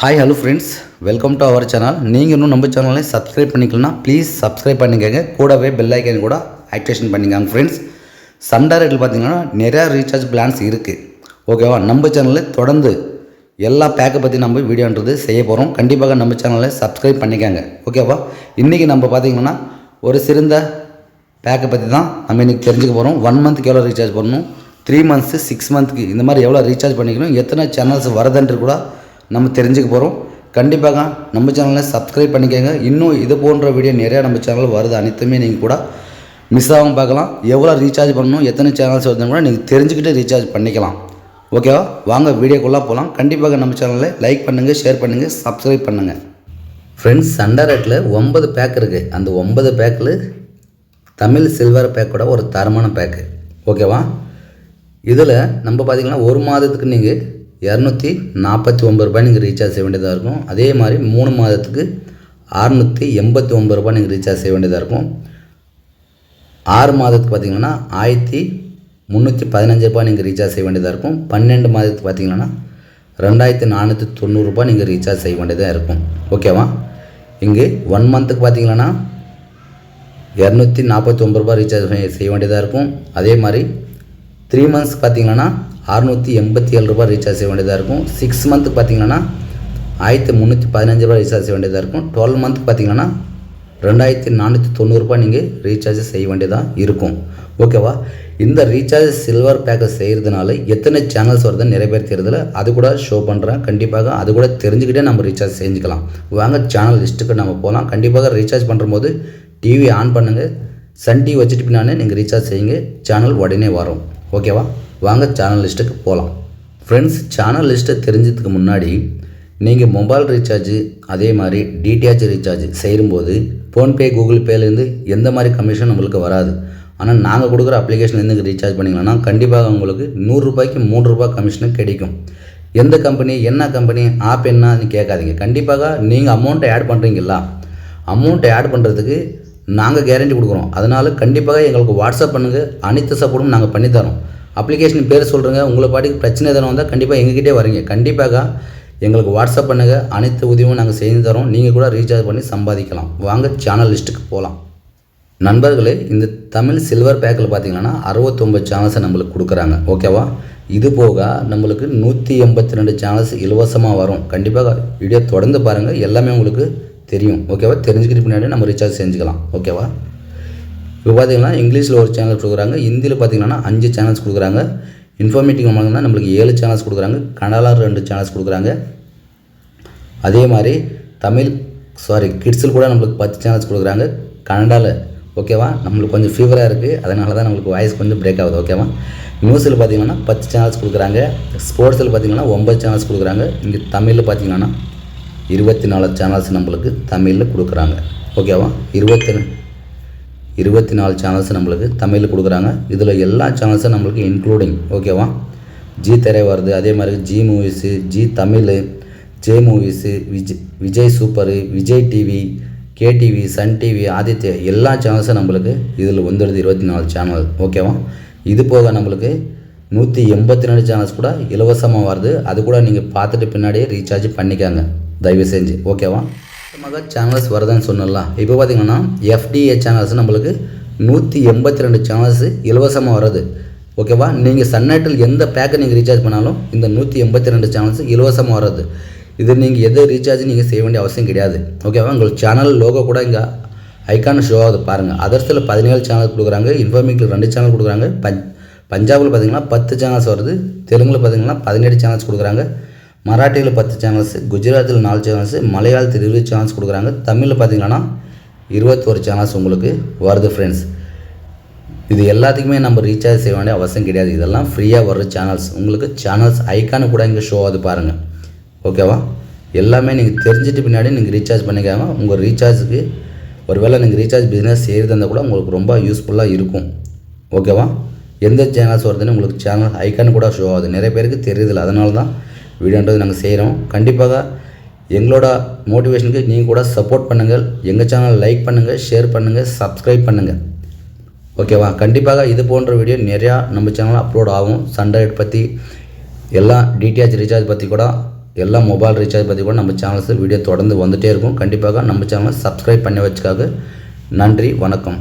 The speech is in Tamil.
Hi hello friends, welcome to our channel. நீங்கள் இன்னும் நம்ம சேனலை சப்ஸ்கிரைப் பண்ணிக்கலன்னா ப்ளீஸ் சப்ஸ்கிரைப் பண்ணிக்கோங்க. கூடவே பெல் ஐக்கன் கூட ஆக்டிவேஷன் பண்ணிக்கோங்க. ஃப்ரெண்ட்ஸ், சன் டைரக்டில் பார்த்தீங்கன்னா நிறையா ரீசார்ஜ் பிளான்ஸ் இருக்குது. ஓகேவா? நம்ம சேனலில் தொடர்ந்து எல்லா பேக்கை பற்றி நம்ம வீடியோன்றது செய்ய போகிறோம். கண்டிப்பாக நம்ம சேனலை சப்ஸ்கிரைப் பண்ணிக்கோங்க. ஓகேவா? இன்றைக்கி நம்ம பார்த்திங்கன்னா ஒரு சிறந்த பேக்கை பற்றி தான் நம்ம இன்றைக்கி தெரிஞ்சுக்க போகிறோம். 1 மந்த்துக்கு எவ்வளோ ரீசார்ஜ் பண்ணணும், 3 மந்த்ஸு 6 மந்த்துக்கு இந்த மாதிரி எவ்வளோ ரீசார்ஜ் பண்ணிக்கணும், எத்தனை சேனல்ஸ் வரதுன்ட்டு கூட நம்ம தெரிஞ்சுக்க போகிறோம். கண்டிப்பாக நம்ம சேனலை சப்ஸ்கிரைப் பண்ணிக்கோங்க. இன்னும் இது போன்ற வீடியோ நிறையா நம்ம சேனல் வருது, அனைத்துமே நீங்கள் கூட மிஸ் ஆகாமல் பார்க்கலாம். எவ்வளோ ரீசார்ஜ் பண்ணணும், எத்தனை சேனல்ஸ் வருதுன்னு கூட நீங்கள் தெரிஞ்சுக்கிட்டு ரீசார்ஜ் பண்ணிக்கலாம். ஓகேவா? வாங்க வீடியோக்குள்ளே போகலாம். கண்டிப்பாக நம்ம சேனலை லைக் பண்ணுங்கள், ஷேர் பண்ணுங்கள், சப்ஸ்கிரைப் பண்ணுங்கள். ஃப்ரெண்ட்ஸ், சன் டைரக்டில் 9 பேக் இருக்குது. அந்த 9 பேக்கில் தமிழ் சில்வர் பேக்கோட ஒரு தரமான பேக்கு. ஓகேவா? இதில் நம்ம பார்த்திங்கன்னா ஒரு மாதத்துக்கு நீங்கள் 249 ரூபாய் நீங்கள் ரீசார்ஜ் செய்ய வேண்டியதாக இருக்கும். அதே மாதிரி 3 மாதத்துக்கு 689 ரூபாய் நீங்கள் ரீசார்ஜ் செய்ய வேண்டியதாக இருக்கும். 6 மாதத்துக்கு பார்த்திங்கன்னா 1315 ரூபாய் நீங்கள் ரீசார்ஜ் செய்ய வேண்டியதாக இருக்கும். 12 மாதத்துக்கு பார்த்திங்கன்னா 2490 ரூபாய் நீங்கள் ரீசார்ஜ் செய்ய வேண்டியதாக இருக்கும். ஓகேவா? இங்கே 1 மந்த்துக்கு பார்த்திங்கன்னா 249 ரூபாய் ரீசார்ஜ் செய்ய வேண்டியதாக இருக்கும். அதே மாதிரி 3 மந்த்ஸ் பார்த்திங்கன்னா 687 ரூபாய் ரீசார்ஜ் செய்ய வேண்டியதாக இருக்கும். 6 மந்த்துக்கு பார்த்திங்கன்னா 1315 ரூபாய் ரீசார்ஜ் செய்ய வேண்டியதாக இருக்கும். 12 மந்த்துக்கு பார்த்திங்கன்னா 2490 ரூபாய் நீங்கள் ரீசார்ஜ் செய்ய வேண்டியதாக இருக்கும். ஓகேவா? இந்த ரீசார்ஜ் சில்வர் பேக்கை செய்கிறதுனால எத்தனை சேனல்ஸ் வருதுன்னு நிறைய பேர் தெரியுதில்ல, அது கூட ஷோ பண்ணுறேன். கண்டிப்பாக அது கூட தெரிஞ்சுக்கிட்டே நம்ம ரீசார்ஜ் செஞ்சுக்கலாம். வாங்க சேனல் லிஸ்ட்டுக்கு நம்ம போகலாம். கண்டிப்பாக ரீசார்ஜ் பண்ணும்போது டிவி ஆன் பண்ணுங்கள். சன் டிவி வச்சுட்டு பின்னாலே நீங்கள் ரீசார்ஜ் செய்யுங்க, சேனல் உடனே வரும். ஓகேவா? வாங்க சேனல் லிஸ்ட்டுக்கு போகலாம். ஃப்ரெண்ட்ஸ், சேனல் லிஸ்ட்டை தெரிஞ்சதுக்கு முன்னாடி நீங்கள் மொபைல் ரீசார்ஜு அதே மாதிரி டிடிஹெச் ரீசார்ஜ் செய்யும்போது ஃபோன்பே கூகுள் பேலேருந்து எந்த மாதிரி கமிஷன் நம்மளுக்கு வராது. ஆனால் நாங்கள் கொடுக்குற அப்ளிகேஷன்லேருந்து ரீசார்ஜ் பண்ணிங்களன்னா கண்டிப்பாக உங்களுக்கு 100 ரூபாய்க்கு 3 ரூபாய் கமிஷனும் கிடைக்கும். எந்த கம்பெனி, என்ன கம்பெனி, ஆப் என்னன்னு கேட்காதீங்க. கண்டிப்பாக நீங்கள் அமௌண்ட்டை ஆட் பண்ணுறீங்களா, அமௌண்ட்டை ஆட் பண்ணுறதுக்கு நாங்கள் கேரண்டி கொடுக்குறோம். அதனால் கண்டிப்பாக எங்களுக்கு வாட்ஸ்அப் பண்ணுங்கள், அனைத்து சப்போர்ட்டும் நாங்கள் பண்ணித்தரோம். அப்ளிகேஷன் பேர் சொல்கிறேங்க, உங்களை பாட்டுக்கு பிரச்சனை எதனா வந்தால் கண்டிப்பாக எங்ககிட்டே வரீங்க. கண்டிப்பாக எங்களுக்கு வாட்ஸ்அப் பண்ணுங்கள், அனைத்து உதவியும் நாங்கள் செய்து தரோம். நீங்கள் கூட ரீசார்ஜ் பண்ணி சம்பாதிக்கலாம். வாங்க சேனல் லிஸ்ட்டுக்கு போகலாம். நண்பர்களே, இந்த தமிழ் சில்வர் பேக்கில் பார்த்திங்கன்னா 69 சேனல்ஸை நம்மளுக்கு கொடுக்குறாங்க. ஓகேவா? இது போக நம்மளுக்கு 182 சேனல்ஸ் இலவசமாக வரும். கண்டிப்பாக வீடியோ தொடர்ந்து பாருங்கள், எல்லாமே உங்களுக்கு தெரியும். ஓகேவா? தெரிஞ்சுக்கிட்டு பின்னாடி நம்ம ரீசார்ஜ் செஞ்சுக்கலாம். ஓகேவா? இப்போ பார்த்திங்கன்னா இங்கிலீஷில் ஒரு சேனல் கொடுக்குறாங்க, ஹிந்தியில் பார்த்திங்கன்னா 5 சேனல்ஸ் கொடுக்குறாங்க, இன்ஃபர்மேட்டிவ் தான் நம்மளுக்கு 7 சேனல்ஸ் கொடுக்குறாங்க, கன்னடாவில் 2 சேனல்ஸ் கொடுக்குறாங்க. அதே மாதிரி கிட்ஸில் கூட நம்மளுக்கு 10 சேனல்ஸ் கொடுக்குறாங்க கன்னடாவில். ஓகேவா? நம்மளுக்கு கொஞ்சம் ஃபீவராக இருக்குது, அதனால தான் நம்மளுக்கு வாய்ஸ் கொஞ்சம் பிரேக் ஆகுது. ஓகேவா? நியூஸில் பார்த்திங்கன்னா 10 சேனல்ஸ் கொடுக்குறாங்க, ஸ்போர்ட்ஸில் பார்த்திங்கன்னா 9 சேனல்ஸ் கொடுக்குறாங்க. இங்கே தமிழில் பார்த்திங்கன்னா 24 சேனல்ஸ் நம்மளுக்கு தமிழில் கொடுக்குறாங்க. ஓகேவா? 24 சேனல்ஸ் நம்மளுக்கு தமிழில் கொடுக்குறாங்க. இதில் எல்லா சேனல்ஸும் நம்மளுக்கு இன்க்ளூடிங். ஓகேவா? ஜி திரை வருது, அதே மாதிரி Zee Movies, Zee Tamil, J Movies, Vijay Super, Vijay TV, KTV, Sun TV, Aditya, எல்லா சேனல்ஸும் நம்மளுக்கு இதில் வந்துடுது. 24 சேனல். ஓகேவா? இது போக நம்மளுக்கு 182 சேனல்ஸ் கூட இலவசமாக வருது. அது கூட நீங்கள் பார்த்துட்டு பின்னாடியே ரீசார்ஜ் பண்ணிக்காங்க தயவு செஞ்சு. ஓகேவா? மொத்தமாக சேனல்ஸ் வருதுன்னு சொன்னலாம். இப்போ பார்த்திங்கன்னா எஃப்டிஏ சேனல்ஸ் நம்மளுக்கு 182 சேனல்ஸ் இலவசமாக வருது. ஓகேவா? நீங்கள் சன் டைரக்டில் எந்த பேக்கை நீங்கள் ரீசார்ஜ் பண்ணாலும் இந்த 182 சேனல்ஸ் இலவசமாக வர்றது. இது நீங்கள் எது ரீசார்ஜ் நீங்கள் செய்ய வேண்டிய அவசியம் கிடையாது. ஓகேவா? உங்களுக்கு சேனல் லோகோ கூட இங்கே ஐக்கான ஷோ ஆகுது பாருங்கள். அதர்ஸில் 17 சேனல் கொடுக்குறாங்க, இன்ஃபர்மேட்டிவ் 2 சேனல் கொடுக்குறாங்க, பஞ்சாபில் பார்த்திங்கன்னா 10 சேனல்ஸ் வருது, தெலுங்கில் பார்த்திங்கன்னா 17 சேனல்ஸ் கொடுக்குறாங்க, மராட்டியில் 10 சேனல்ஸ், குஜராத்தில் 4 சேனல்ஸ், மலையாளத்தில் 20 சேனல்ஸ் கொடுக்குறாங்க, தமிழில் பார்த்திங்கன்னா 21 சேனல்ஸ் உங்களுக்கு வருது. ஃப்ரெண்ட்ஸ், இது எல்லாத்துக்குமே நம்ம ரீசார்ஜ் செய்ய வேண்டிய அவசியம் கிடையாது. இதெல்லாம் ஃப்ரீயாக வர்ற சேனல்ஸ். உங்களுக்கு சேனல்ஸ் ஐக்கானு கூட இங்கே ஷோ ஆகுது பாருங்கள். ஓகேவா? எல்லாமே நீங்கள் தெரிஞ்சுட்டு பின்னாடி நீங்கள் ரீசார்ஜ் பண்ணிக்காம உங்கள் ரீசார்ஜுக்கு ஒருவேளை நீங்கள் ரீசார்ஜ் பிஸ்னஸ் செய்கிறது இருந்தால் கூட உங்களுக்கு ரொம்ப யூஸ்ஃபுல்லாக இருக்கும். ஓகேவா? எந்த சேனல்ஸ் வருதுன்னு உங்களுக்கு சேனல் ஐக்கானு கூட ஷோ ஆகுது. நிறைய பேருக்கு தெரியுதில்ல, அதனால தான் வீடியோன்றது நாங்கள் செய்கிறோம். கண்டிப்பாக எங்களோட மோட்டிவேஷனுக்கு நீங்கள் கூட சப்போர்ட் பண்ணுங்கள். எங்கள் சேனல் லைக் பண்ணுங்கள், ஷேர் பண்ணுங்கள், சப்ஸ்கிரைப் பண்ணுங்கள். ஓகேவா? கண்டிப்பாக இது போன்ற வீடியோ நிறையா நம்ம சேனலில் அப்லோட் ஆகும். சன் டைரக்ட் பற்றி எல்லா டிடிஹெச் ரீசார்ஜ் பற்றி கூட எல்லா மொபைல் ரீசார்ஜ் பற்றி கூட நம்ம சேனல்ஸில் வீடியோ தொடர்ந்து வந்துகிட்டே இருக்கும். கண்டிப்பாக நம்ம சேனலை சப்ஸ்கிரைப் பண்ணி வச்சுக்காக. நன்றி, வணக்கம்.